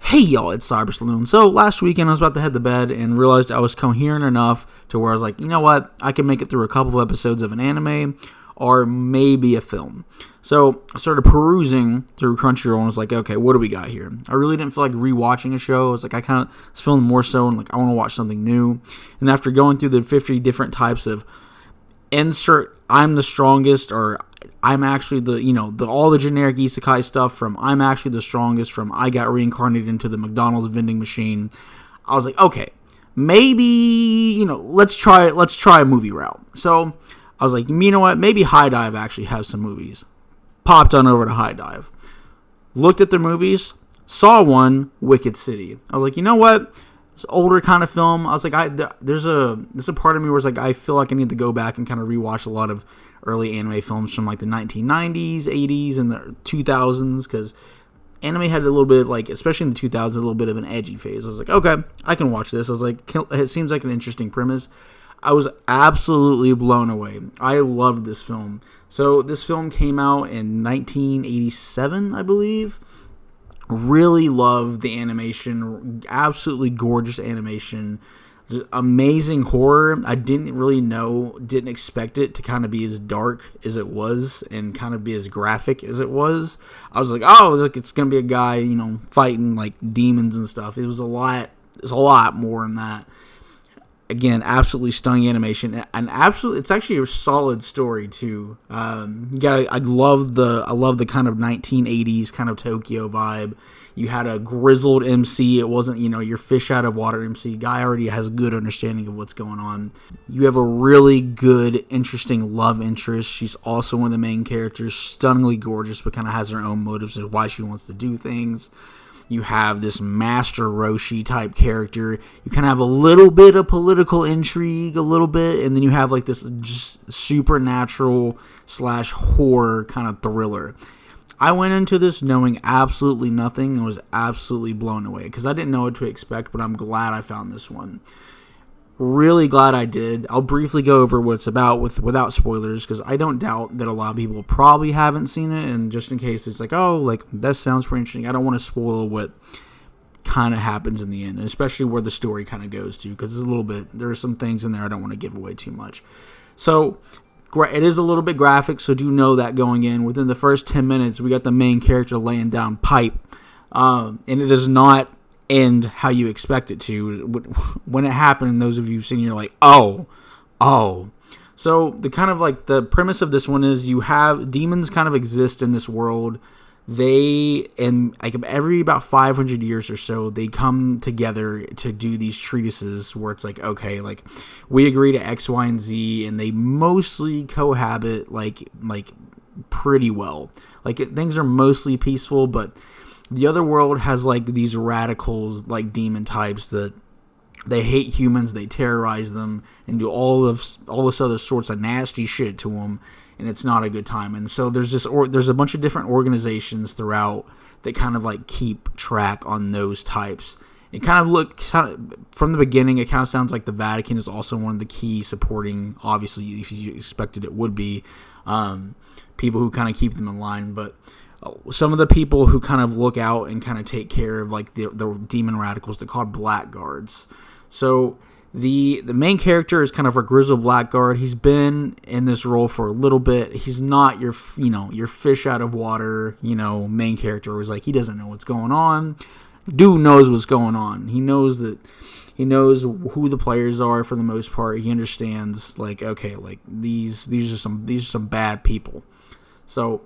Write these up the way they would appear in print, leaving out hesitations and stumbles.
Hey y'all, it's Cyber Saloon. So last weekend I was about to head to bed and realized I was coherent enough to where I was like, you know what, I can make it through a couple of episodes of an anime or maybe a film. So I started perusing through Crunchyroll and was like, okay, what do we got here? I really didn't feel like rewatching a show. I was like, I kind of was feeling more so and like I want to watch something new. And after going through the 50 different types of insert I'm the strongest or I'm actually all the generic isekai stuff from I'm actually the strongest from I got reincarnated into the McDonald's vending machine. I was like, okay, maybe, let's try a movie route. So I was like, you know what? Maybe High Dive actually has some movies. Popped on over to High Dive. Looked at their movies. Saw one, Wicked City. I was like, you know what? It's an older kind of film. I was like, there's a part of me where it's like I feel like I need to go back and kind of rewatch a lot of early anime films from like the 1990s, 80s, and the 2000s because anime had a little bit like, especially in the 2000s, a little bit of an edgy phase. I was like, okay, I can watch this. I was like, it seems like an interesting premise. I was absolutely blown away. I loved this film. So this film came out in 1987, I believe. Really loved the animation. Absolutely gorgeous animation. Amazing horror. I didn't expect it to kind of be as dark as it was and kind of be as graphic as it was. I was like, oh, look, it's going to be a guy, fighting like demons and stuff. It was a lot more than that. Again, absolutely stunning animation, and it's actually a solid story too. I love the kind of 1980s kind of Tokyo vibe. You had a grizzled MC. It wasn't, your fish out of water MC. Guy already has a good understanding of what's going on. You have a really good, interesting love interest. She's also one of the main characters, stunningly gorgeous, but kind of has her own motives of why she wants to do things. You have this Master Roshi type character. You kind of have a little bit of political intrigue, a little bit, and then you have like this just supernatural / horror kind of thriller. I went into this knowing absolutely nothing and was absolutely blown away because I didn't know what to expect, but I'm glad I found this one. Really glad I did. I'll briefly go over what it's about without spoilers because I don't doubt that a lot of people probably haven't seen it, and just in case it's like, oh, like that sounds pretty interesting, I don't want to spoil what kind of happens in the end, especially where the story kind of goes to, because there are some things in there I don't want to give away too much. So it is a little bit graphic, so do know that going in. Within the first 10 minutes, we got the main character laying down pipe, and it does not end how you expect it to. When it happened, those of you who've seen it, you're like, oh. So the kind of like the premise of this one is you have demons kind of exist in this world. They, and like every about 500 years or so, they come together to do these treatises where it's like, okay, like we agree to X, Y, and Z, and they mostly cohabit like pretty well. Like things are mostly peaceful, but the other world has like these radicals, like demon types that they hate humans, they terrorize them, and do all this other sorts of nasty shit to them, and it's not a good time. And so there's a bunch of different organizations throughout that kind of like keep track on those types. It kind of from the beginning, it kind of sounds like the Vatican is also one of the key supporting, obviously, if you expected it would be, people who kind of keep them in line, but some of the people who kind of look out and kind of take care of like the demon radicals, they're called blackguards. So the main character is kind of a grizzled blackguard. He's been in this role for a little bit. He's not your fish out of water, main character who's like, he doesn't know what's going on. Dude knows what's going on. He knows who the players are for the most part. He understands like, okay, like these are some bad people. So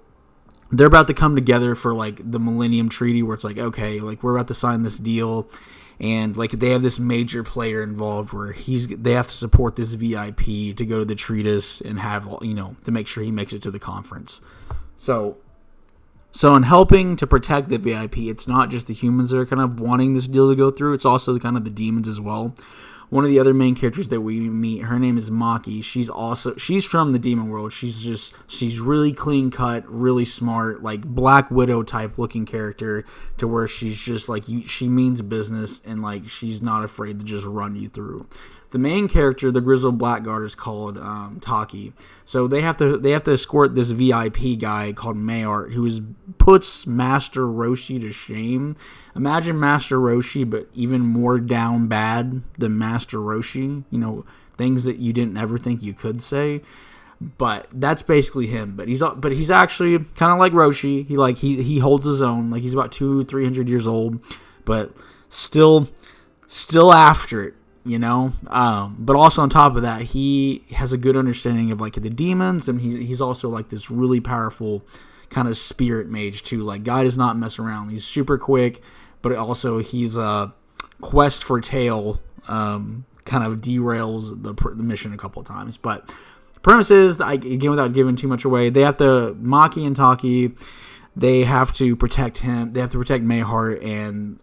they're about to come together for like the Millennium Treaty where it's like, okay, like we're about to sign this deal, and like they have this major player involved where they have to support this VIP to go to the treatise and have, to make sure he makes it to the conference. So in helping to protect the VIP, it's not just the humans that are kind of wanting this deal to go through, it's also kind of the demons as well. one of the other main characters that we meet, her name is Maki. She's from the demon world. She's really clean cut, really smart, like Black Widow type looking character, to where she's just like, she means business, and like she's not afraid to just run you through. The main character, the Grizzled Blackguard, is called Taki. So they have to escort this VIP guy called Mayart, who puts Master Roshi to shame. Imagine Master Roshi, but even more down bad than Master Roshi. You know, things that you didn't ever think you could say. But that's basically him. But he's actually kind of like Roshi. He holds his own. Like, he's about 200-300 years old, but still after it. You know, but also on top of that, he has a good understanding of like the demons, and he's also like this really powerful kind of spirit mage too. Like, guy does not mess around. He's super quick, but also he's a quest for tail, kind of derails the mission a couple of times. But the premise is, again, without giving too much away, they have to Maki and Taki. They have to protect him. They have to protect Mayheart, and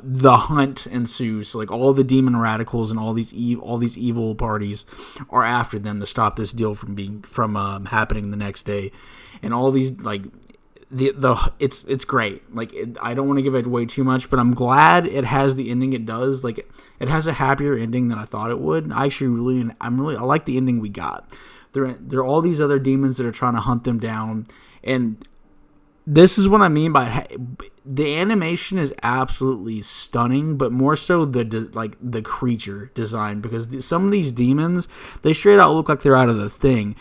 the hunt ensues. So like, all the demon radicals and all these evil parties are after them to stop this deal from happening the next day. And all these, like, it's great. Like, I don't want to give it away too much, but I'm glad it has the ending it does. Like, it has a happier ending than I thought it would. I like the ending we got. There are all these other demons that are trying to hunt them down, and this is what I mean by the animation is absolutely stunning, but more so the creature design, because some of these demons, they straight out look like they're out of The Thing.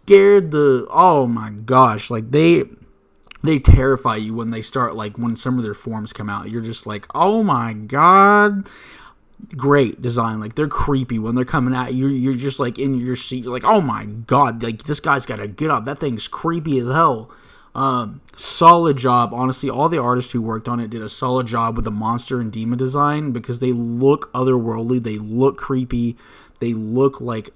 Oh my gosh, like they terrify you when they start, like when some of their forms come out. You're just like, oh my god. Great design. Like, they're creepy when they're coming at you. You're just like in your seat. You're like, oh my god, like this guy's got to get up. That thing's creepy as hell. Solid job. Honestly, all the artists who worked on it did a solid job with the monster and demon design, because they look otherworldly, they look creepy, they look like,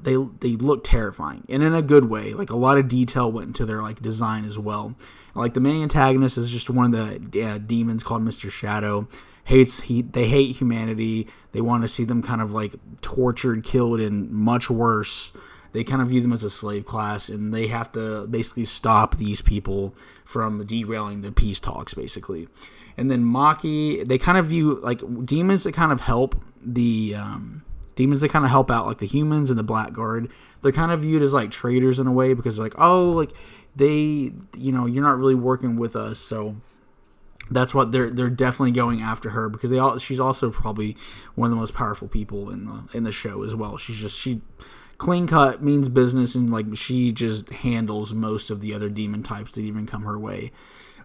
they look terrifying, and in a good way. Like, a lot of detail went into their like design as well. Like, the main antagonist is just one of the demons called Mr. Shadow. They hate humanity. They want to see them kind of like tortured, killed, and much worse. They kind of view them as a slave class, and they have to basically stop these people from derailing the peace talks, basically. And then Maki, they kind of view like demons that kind of help out like the humans and the Blackguard. They're kind of viewed as like traitors in a way, because like, you're not really working with us, so that's what they're definitely going after her, because she's also probably one of the most powerful people in the show as well. She clean cut, means business, and like she just handles most of the other demon types that even come her way.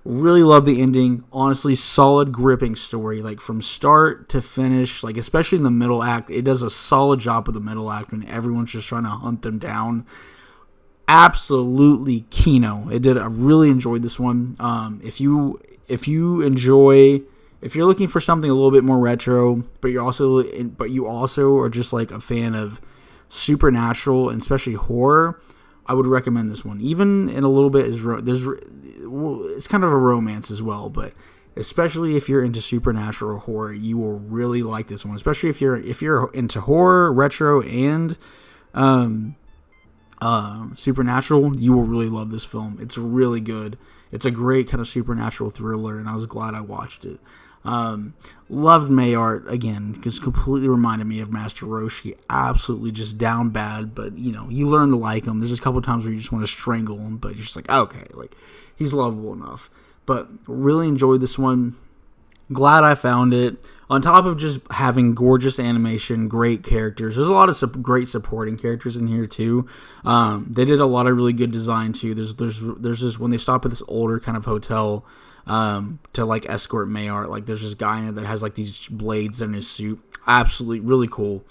Really love the ending. Honestly, solid, gripping story, like from start to finish. Like, especially in the middle act, it does a solid job with the middle act when everyone's just trying to hunt them down. Absolutely Kino. I really enjoyed this one. If you're looking for something a little bit more retro, but you also are just like a fan of supernatural and especially horror, I would recommend this one. Even in a little bit it's kind of a romance as well, but especially if you're into supernatural horror, you will really like this one. Especially if you're into horror, retro, and supernatural, you will really love this film. It's really good. It's a great kind of supernatural thriller, and I was glad I watched it. Loved Mayart again, because completely reminded me of Master Roshi. Absolutely just down bad, but you learn to like him. There's a couple times where you just want to strangle him, but you're just like, okay, like he's lovable enough. But really enjoyed this one. Glad I found it. On top of just having gorgeous animation, great characters, there's a lot of great supporting characters in here too. They did a lot of really good design too. There's this, when they stop at this older kind of hotel to like escort Mayart, like there's this guy in it that has like these blades in his suit. Absolutely really cool.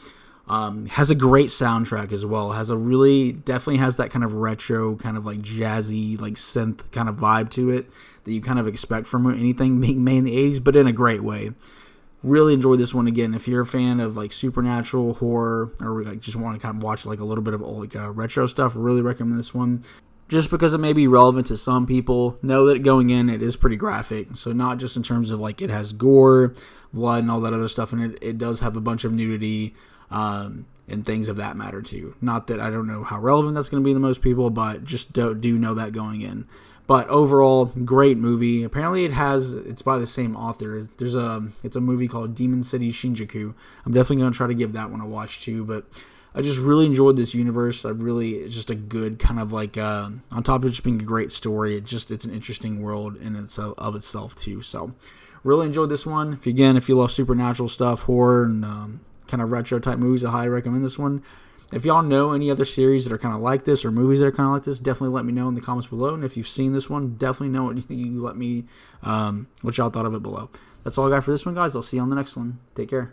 Has a great soundtrack as well. Definitely has that kind of retro, kind of like jazzy, like synth kind of vibe to it that you kind of expect from anything being made in the 80s, but in a great way. Really enjoyed this one again. If you're a fan of like supernatural horror, or like just want to kind of watch like a little bit of like retro stuff, really recommend this one. just because it may be relevant to some people, know that going in, it is pretty graphic. So not just in terms of like it has gore, blood, and all that other stuff in it. It does have a bunch of nudity and things of that matter too. Not that I don't know how relevant that's going to be to most people, but just do know that going in. But overall, great movie. Apparently, it's by the same author. It's a movie called Demon City Shinjuku. I'm definitely going to try to give that one a watch too. But I just really enjoyed this universe. It's just a good kind of like, on top of just being a great story, it's an interesting world in itself too. So, really enjoyed this one. If you love supernatural stuff, horror, and kind of retro type movies, I highly recommend this one. If y'all know any other series that are kind of like this or movies that are kind of like this, definitely let me know in the comments below. And if you've seen this one, definitely know what y'all thought of it below. That's all I got for this one, guys. I'll see you on the next one. Take care.